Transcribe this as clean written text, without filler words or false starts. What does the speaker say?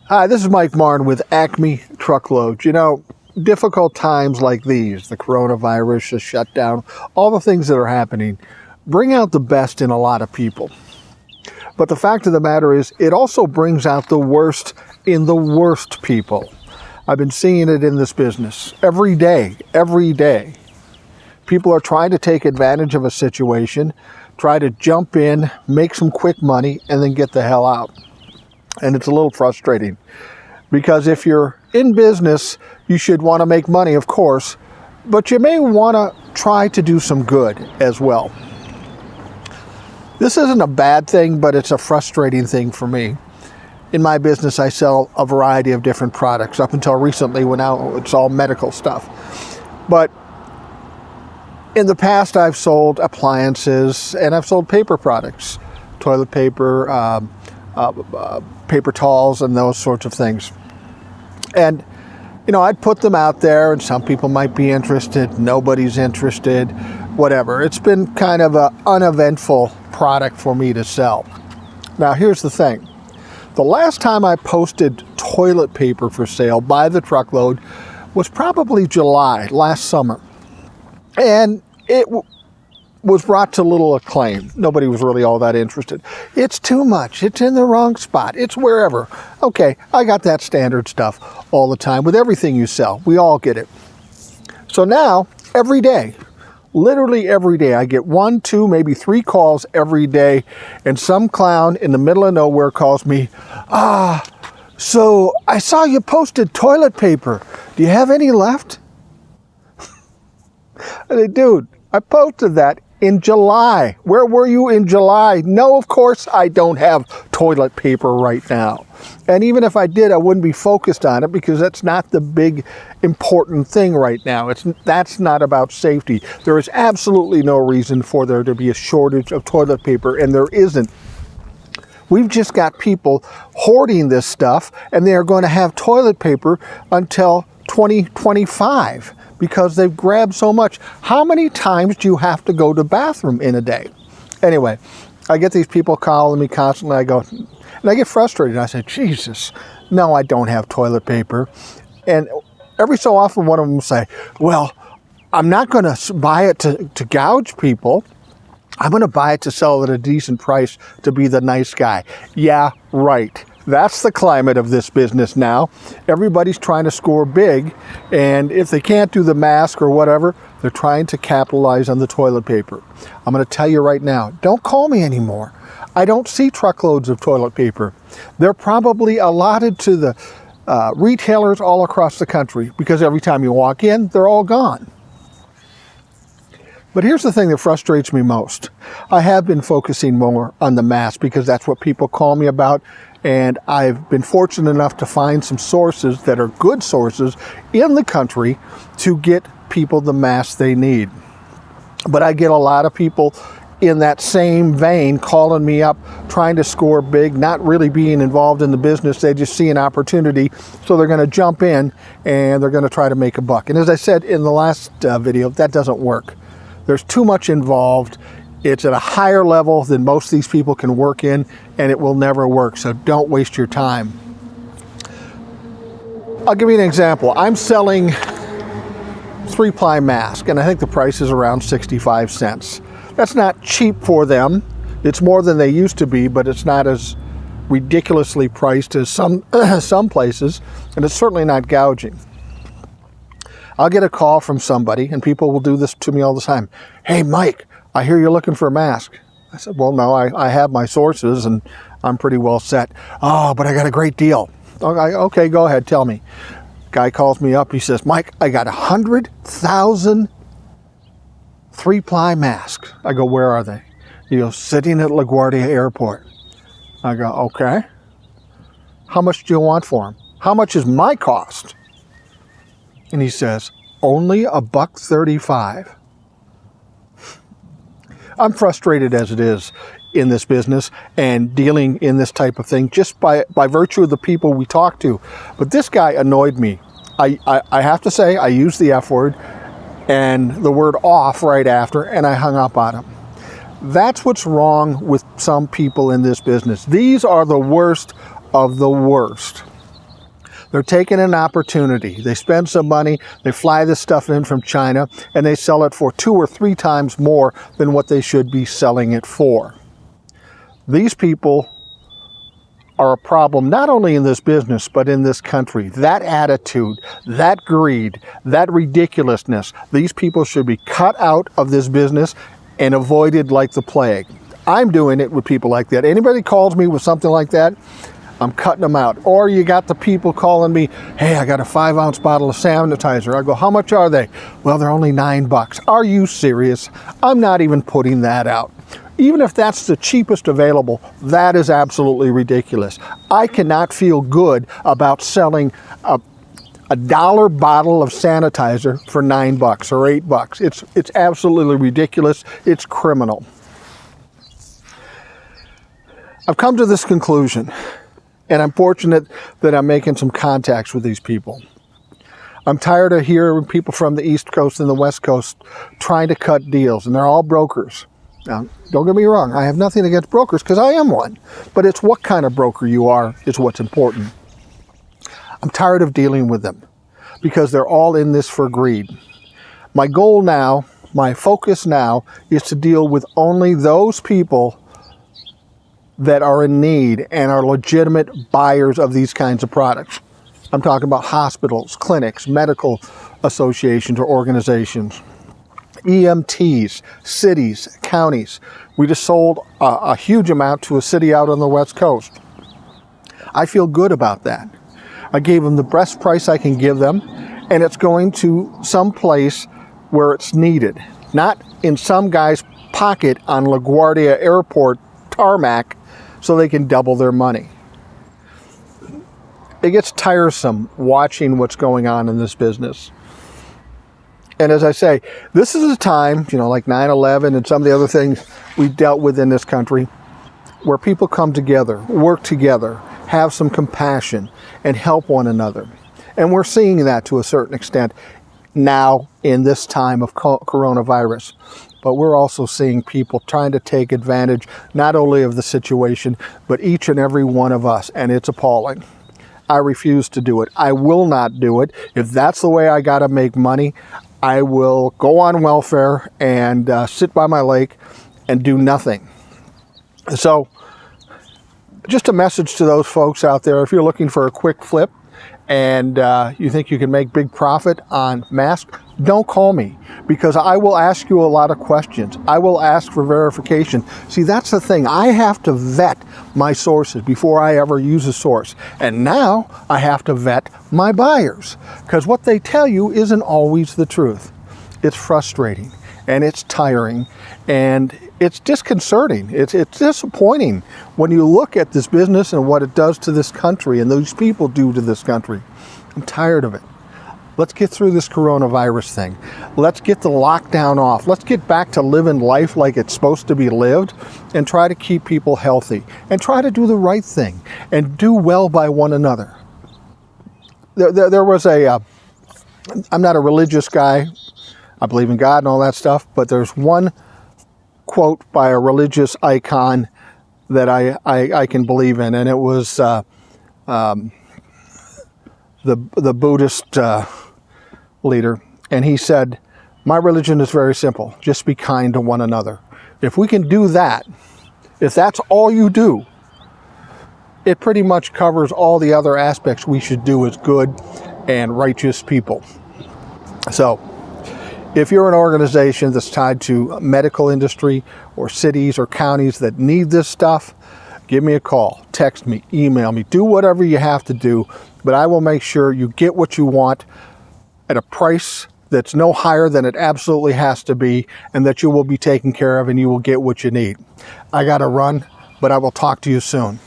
Hi, this is Mike Martin with Acme Truckloads. You know, difficult times like these, the coronavirus, the shutdown, all the things that are happening, bring out the best in a lot of people. But the fact of the matter is, it also brings out the worst in the worst people. I've been seeing it in this business every day. People are trying to take advantage of a situation, try to jump in, make some quick money, and then get the hell out. And it's a little frustrating because if you're in business, you should want to make money, of course, but you may want to try to do some good as well. This isn't a bad thing, but it's a frustrating thing for me. In my business, I sell a variety of different products. Up until recently, when now it's all medical stuff. But in the past, I've sold appliances and I've sold paper products, toilet paper, paper towels and those sorts of things. And, you know, I'd put them out there and some people might be interested, nobody's interested, whatever. It's been kind of an uneventful product for me to sell. Now, here's the thing. The last time I posted toilet paper for sale by the truckload was probably July, last summer. And it was brought to little acclaim. Nobody was really all that interested. It's too much. It's in the wrong spot. It's wherever. Okay, I got that standard stuff all the time with everything you sell. We all get it. So now, every day, literally every day, I get 1, 2, maybe 3 calls every day, and some clown in the middle of nowhere calls me, so I saw you posted toilet paper. Do you have any left? I say, dude, I posted that in July. Where were you in July? No, of course I don't have toilet paper right now. And even if I did, I wouldn't be focused on it because that's not the big important thing right now. That's not about safety. There is absolutely no reason for there to be a shortage of toilet paper, and there isn't. We've just got people hoarding this stuff, and they are going to have toilet paper until 2025. Because they've grabbed so much. How many times do you have to go to the bathroom in a day? Anyway, I get these people calling me constantly. I go, and I get frustrated. I say, Jesus, no, I don't have toilet paper. And every so often one of them will say, well, I'm not going to buy it to gouge people. I'm going to buy it to sell at a decent price to be the nice guy. Yeah, right. That's the climate of this business now. Everybody's trying to score big, and if they can't do the mask or whatever, they're trying to capitalize on the toilet paper. I'm going to tell you right now, don't call me anymore. I don't see truckloads of toilet paper. They're probably allotted to the retailers all across the country because every time you walk in, they're all gone. But here's the thing that frustrates me most. I have been focusing more on the mask because that's what people call me about. And I've been fortunate enough to find some sources that are good sources in the country to get people the masks they need. But I get a lot of people in that same vein calling me up, trying to score big, not really being involved in the business. They just see an opportunity, so they're going to jump in and they're going to try to make a buck. And as I said in the last video, that doesn't work. There's too much involved. It's at a higher level than most of these people can work in, and it will never work, so don't waste your time. I'll give you an example. I'm selling 3-ply mask, and I think the price is around 65 cents. That's not cheap for them. It's more than they used to be, but it's not as ridiculously priced as some places, and it's certainly not gouging. I'll get a call from somebody, and people will do this to me all the time. Hey, Mike, I hear you're looking for a mask. I said, well, no, I have my sources and I'm pretty well set. Oh, but I got a great deal. Okay, go ahead, tell me. Guy calls me up. He says, Mike, I got 100,000 3-ply masks. I go, where are they? He goes, sitting at LaGuardia Airport. I go, okay. How much do you want for them? How much is my cost? And he says, only $1.35. I'm frustrated as it is in this business and dealing in this type of thing just by virtue of the people we talk to. But this guy annoyed me. I have to say, I used the F word and the word off right after, and I hung up on him. That's what's wrong with some people in this business. These are the worst of the worst. They're taking an opportunity. They spend some money, they fly this stuff in from China, and they sell it for 2 or 3 times more than what they should be selling it for. These people are a problem not only in this business, but in this country. That attitude, that greed, that ridiculousness, these people should be cut out of this business and avoided like the plague. I'm doing it with people like that. Anybody calls me with something like that, I'm cutting them out. Or you got the people calling me, hey, I got a 5-ounce bottle of sanitizer. I go, how much are they? Well, they're only $9. Are you serious? I'm not even putting that out. Even if that's the cheapest available, that is absolutely ridiculous. I cannot feel good about selling a $1 bottle of sanitizer for $9 or $8. It's absolutely ridiculous. It's criminal. I've come to this conclusion, and I'm fortunate that I'm making some contacts with these people. I'm tired of hearing people from the East Coast and the West Coast trying to cut deals, and they're all brokers. Now, don't get me wrong, I have nothing against brokers because I am one, but it's what kind of broker you are is what's important. I'm tired of dealing with them because they're all in this for greed. My goal now, my focus now, is to deal with only those people that are in need and are legitimate buyers of these kinds of products. I'm talking about hospitals, clinics, medical associations or organizations, EMTs, cities, counties. We just sold a huge amount to a city out on the West Coast. I feel good about that. I gave them the best price I can give them, and it's going to some place where it's needed, not in some guy's pocket on LaGuardia Airport tarmac so they can double their money. It gets tiresome watching what's going on in this business. And as I say, this is a time, like 9/11 and some of the other things we dealt with in this country, where people come together, work together, have some compassion, and help one another. And we're seeing that to a certain extent now in this time of coronavirus. But we're also seeing people trying to take advantage not only of the situation, but each and every one of us, and it's appalling. I refuse to do it. I will not do it. If that's the way I got to make money, I will go on welfare and sit by my lake and do nothing. So just a message to those folks out there, if you're looking for a quick flip and you think you can make big profit on masks, don't call me, because I will ask you a lot of questions. I will ask for verification. See, that's the thing. I have to vet my sources before I ever use a source. And now I have to vet my buyers, because what they tell you isn't always the truth. It's frustrating and it's tiring and it's disconcerting. It's disappointing when you look at this business and what it does to this country and those people do to this country. I'm tired of it. Let's get through this coronavirus thing. Let's get the lockdown off. Let's get back to living life like it's supposed to be lived and try to keep people healthy and try to do the right thing and do well by one another. There was I'm not a religious guy. I believe in God and all that stuff, but there's one quote by a religious icon that I can believe in, and it was the Buddhist leader, and he said, my religion is very simple. Just be kind to one another. If we can do that, if that's all you do, it pretty much covers all the other aspects we should do as good and righteous people. So if you're an organization that's tied to medical industry or cities or counties that need this stuff, give me a call, text me, email me, do whatever you have to do, but I will make sure you get what you want at a price that's no higher than it absolutely has to be, and that you will be taken care of and you will get what you need. I got to run, but I will talk to you soon.